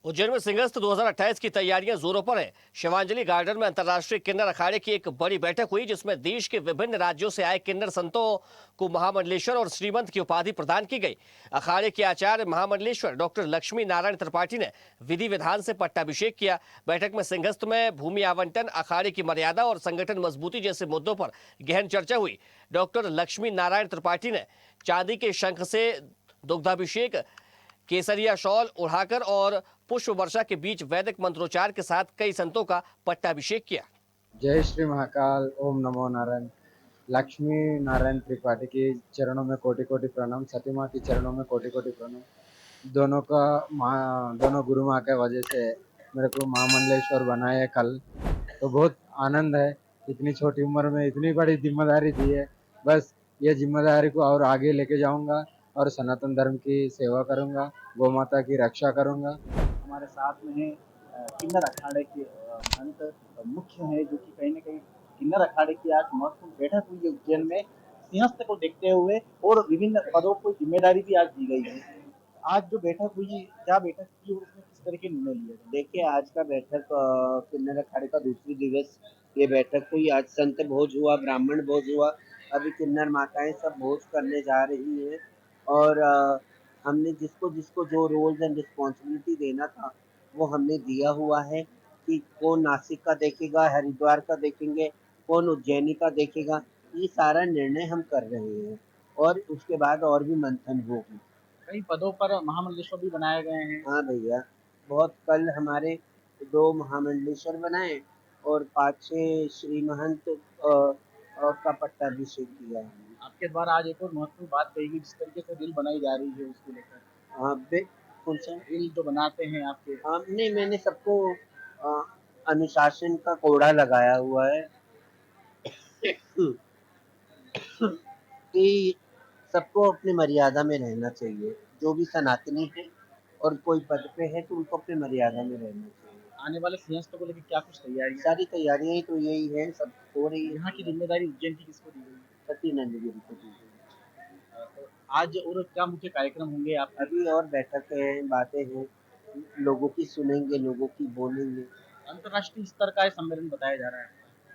उज्जैन में सिंहस्थ 2028 की तैयारियां जोरों पर है। शिवांजलि गार्डन में अंतर्राष्ट्रीय किन्नर अखाड़े की एक बड़ी बैठक हुई, जिसमें देश के विभिन्न राज्यों से आए किन्नर संतों को महामंडलेश्वर और श्रीमंत की उपाधि प्रदान की गई। अखाड़े के आचार्य महामंडलेश्वर डॉक्टर लक्ष्मी नारायण त्रिपाठी ने विधि विधान से पट्टाभिषेक किया। बैठक में सिंहस्थ में भूमि आवंटन, अखाड़े की मर्यादा और संगठन मजबूती जैसे मुद्दों पर गहन चर्चा हुई। डॉक्टर लक्ष्मी नारायण त्रिपाठी ने चांदी के शंख से दुग्धाभिषेक, केसरिया शॉल उड़ाकर और पुष्प वर्षा के बीच वैदिक मंत्रोच्चार के साथ कई संतों का पट्टाभिषेक किया। जय श्री महाकाल, ओम नमो नारायण। लक्ष्मी नारायण त्रिपाठी के चरणों में कोटि कोटि प्रणाम, सती माँ के चरणों में कोटि कोटि प्रणाम। दोनों गुरु माँ के वजह से मेरे को महामंडलेश्वर बनाए कल, तो बहुत आनंद है। इतनी छोटी उम्र में इतनी बड़ी जिम्मेदारी दी है। बस ये जिम्मेदारी को और आगे लेके जाऊंगा और सनातन धर्म की सेवा करूंगा, गौ माता की रक्षा करूंगा। हमारे साथ में है किन्नर अखाड़े के महंत मुख्य है, जो कि कहीं ना कहीं किन्नर अखाड़े की आज महत्वपूर्ण बैठक हुई है उज्जैन में सिंहस्थ को देखते हुए, और विभिन्न पदों को जिम्मेदारी भी आज दी गई है। आज जो बैठक हुई, क्या बैठक की और उसमें किस तरह के निर्णय लिए गए? देखिए, आज का बैठक किन्नर अखाड़े का दूसरी दिवस ये बैठक हुई। आज संत भोज हुआ, ब्राह्मण भोज हुआ। अभी किन्नर माताएं सब भोज करने जा रही हैं, और हमने जिसको जिसको जो रोल्स एंड रिस्पॉन्सिबिलिटी देना था वो हमने दिया हुआ है कि कौन नासिक का देखेगा, हरिद्वार का देखेंगे, कौन उज्जैनी का देखेगा। ये सारा निर्णय हम कर रहे हैं, और उसके बाद और भी मंथन होगी। कई पदों पर महामंडलेश्वर भी बनाए गए हैं। हाँ भैया, बहुत कल हमारे 2 महामंडलेश्वर बनाए और 5-6 श्री महंत का पट्टाभिषेक किया है। आपके द्वारा आज एक और महत्वपूर्ण बात कही गई, जिस तरीके से रील बनाई जा रही है उसको लेकर। हाँ कौन सा रील जो बनाते हैं आपके? नहीं, मैंने सबको अनुशासन का कोड़ा लगाया हुआ है कि सबको अपनी मर्यादा में रहना चाहिए। जो भी सनातनी है और कोई पद पे है तो उनको अपनी मर्यादा में रहना चाहिए। आने वाले सिंहस्थ को लेकर क्या कुछ तैयारी? सारी तैयारियां तो यही है, सब हो रही है। यहाँ की जिम्मेदारी उज्जैन की किसको दी गई? सती नंदगिरी को दी गई। तो आज और क्या मुख्य कार्यक्रम होंगे आप? अभी और बैठकें हैं, बातें हैं, लोगों की सुनेंगे, लोगों की बोलेंगे। अंतर्राष्ट्रीय स्तर का सम्मेलन बताया जा रहा है।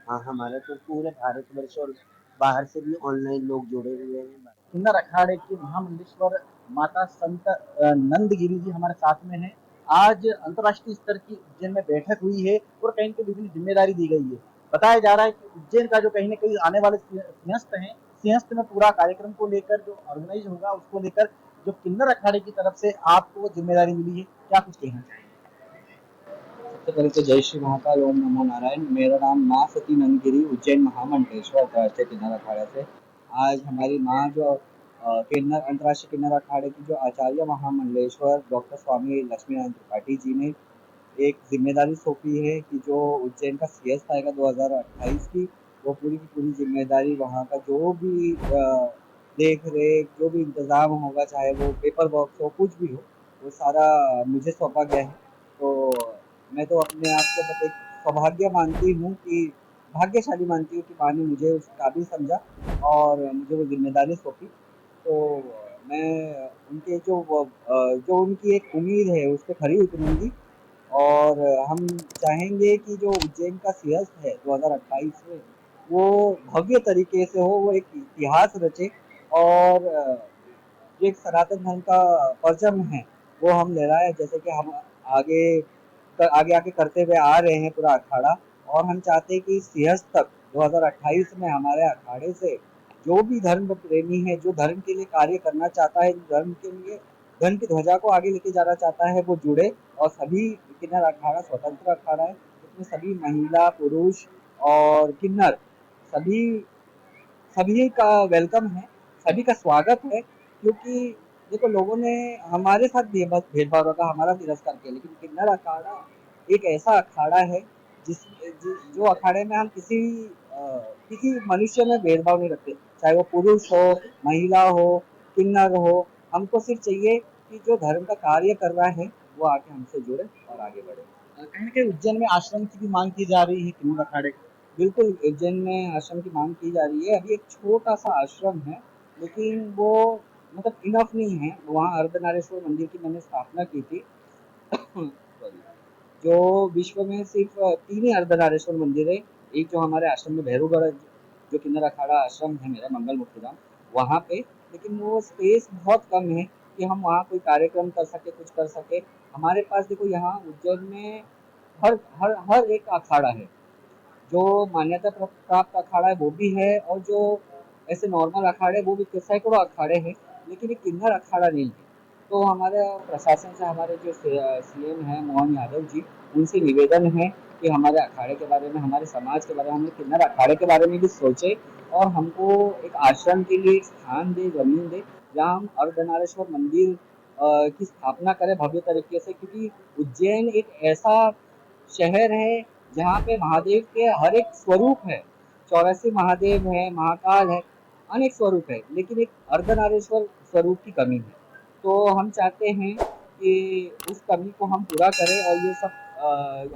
हाँ, हमारा तो पूरे भारतवर्ष और बाहर से भी ऑनलाइन लोग जुड़े हुए हैं। किन्नर अखाड़े की महामंडलेश्वर माता संत नंदगिरी जी हमारे साथ में हैं। आज अंतर्राष्ट्रीय स्तर की उज्जैन में बैठक हुई है और कहीं ना कहीं विभिन्न जिम्मेदारी दी गई है। बताया जा रहा है कि उज्जैन का जो कहीं ना कहीं आने वाले सिंहस्थ है, सिंहस्थ में पूरा कार्यक्रम को लेकर जो ऑर्गेनाइज होगा उसको लेकर जो किन्नर अखाड़े की तरफ से आपको वो जिम्मेदारी मिली है, क्या कुछ कहना चाहिए? सबसे पहले तो जय श्री महाकाल, ओम नमो नारायण। मेरा नाम माँ सती नंदगिरी, उज्जैन महामंडलेश्वर अंतर्राष्ट्रीय किन्नर अखाड़े से। आज हमारी माँ जो अंतर्राष्ट्रीय किन्नर अखाड़े की जो आचार्य महामंडलेश्वर डॉक्टर स्वामी लक्ष्मी नारायण त्रिपाठी जी ने एक जिम्मेदारी सौंपी है कि जो उज्जैन का सीएस आएगा 2028 की, वो पूरी की पूरी जिम्मेदारी वहाँ का जो भी देख रेख, जो भी इंतज़ाम होगा, चाहे वो पेपर वर्क हो, कुछ भी हो, वो सारा मुझे सौंपा गया है। तो मैं तो अपने आप को बस एक सौभाग्य मानती हूँ कि भाग्यशाली मानती हूँ कि माँ ने मुझे उस काबिल समझा और मुझे वो जिम्मेदारी सौंपी। तो मैं उनके जो उनकी एक उम्मीद है उस पर खरी उतरूँगी, और हम चाहेंगे कि जो उज्जैन का सिंहस्थ है 2028 में, वो भव्य तरीके से हो, वो एक इतिहास रचे, और जो एक सनातन धर्म का परचम है वो हम लहराए, जैसे कि हम आगे आगे आगे करते हुए आ रहे हैं पूरा अखाड़ा। और हम चाहते हैं कि सिंहस्थ तक 2028 में हमारे अखाड़े से जो भी धर्म प्रेमी है, जो धर्म के लिए कार्य करना चाहता है, जो धर्म के लिए धर्म की ध्वजा को आगे लेके जाना चाहता है, वो जुड़े। और सभी किन्नर अखाड़ा स्वतंत्र अखाड़ा है, इसमें सभी महिला पुरुष और किन्नर सभी सभी का वेलकम है, सभी का स्वागत है। क्योंकि देखो, लोगों ने हमारे साथ भेदभाव रखा, हमारा तिरस्कार किया, लेकिन किन्नर अखाड़ा एक ऐसा अखाड़ा है जो अखाड़े में हम किसी मनुष्य में भेदभाव नहीं रखते, चाहे वो पुरुष हो, महिला हो, किन्नर हो। हमको सिर्फ चाहिए कि जो धर्म का कार्य कर रहा है वो आके हमसे जुड़े और आगे बढ़े। कहीं ना कहीं उज्जैन में आश्रम की भी मांग की जा रही है किन्नर अखाड़े की। बिल्कुल, उज्जैन में आश्रम की मांग की जा रही है। अभी एक छोटा सा आश्रम है, लेकिन वो मतलब इनफ नहीं है। वहाँ अर्धनारेश्वर मंदिर की मैंने स्थापना की थी जो विश्व में सिर्फ 3 ही अर्धनारेश्वर मंदिर है। एक जो हमारे आश्रम में भैरवगढ़ जो किन्नर अखाड़ा आश्रम है मेरा मंगल मुक्तिधाम, वहाँ पे, लेकिन वो स्पेस बहुत कम है कि हम वहाँ कोई कार्यक्रम कर सके, कुछ कर सके। हमारे पास देखो यहाँ उज्जैन में हर हर हर एक अखाड़ा है, जो मान्यता प्राप्त अखाड़ा है वो भी है, और जो ऐसे नॉर्मल अखाड़े वो भी सैकड़ों अखाड़े हैं, लेकिन ये किन्नर अखाड़ा नहीं है। तो हमारे प्रशासन से हमारे जो सीएम हैं मोहन यादव जी, उनसे निवेदन है कि हमारे अखाड़े के बारे में, हमारे समाज के बारे में, हमें किन्नर अखाड़े के बारे में भी सोचे और हमको एक आश्रम के लिए एक स्थान दे, जमीन दे, जहाँ हम अर्धनारेश्वर मंदिर की स्थापना करें भव्य तरीके से, क्योंकि उज्जैन एक ऐसा शहर है जहाँ पे महादेव के हर एक स्वरूप है। 84 महादेव है, महाकाल है, अनेक स्वरूप है, लेकिन एक अर्धनारेश्वर स्वरूप की कमी है। तो हम चाहते हैं कि उस कमी को हम पूरा करें, और ये सब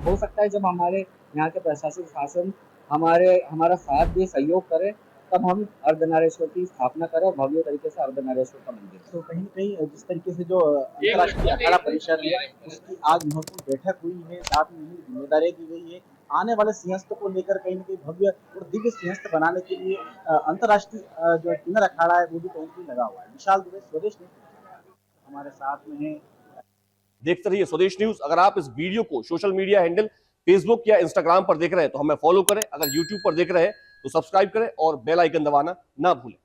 हो सकता है जब हमारे यहाँ के प्रशासन शासन हमारा साथ दे, सहयोग करे, तब हम अर्धनारेश्वर की स्थापना करें और भव्य तरीके से अर्धनारेश्वर का मंदिर। तो कहीं न कहीं जिस तरीके से जो अंतर्राष्ट्रीय अखाड़ा परिषद है, उसकी आज महत्वपूर्ण बैठक हुई है, साथ में ही जिम्मेदारी दी गई है। आने वाले सिंहस्थ को लेकर कहीं न कहीं भव्य और दिव्य सिंहस्थ बनाने के लिए अंतर्राष्ट्रीय जो किन्नर अखाड़ा है वो भी कहीं न कहीं लगा हुआ है। विशाल दुबे, स्वदेश न्यूज़ हमारे साथ में है। देखते रहिए स्वदेश न्यूज। अगर आप इस वीडियो को सोशल मीडिया हैंडल फेसबुक या इंस्टाग्राम पर देख रहे हैं तो हमें फॉलो करें, अगर यूट्यूब पर देख रहे हैं तो सब्सक्राइब करें और बेल आइकन दबाना ना भूलें।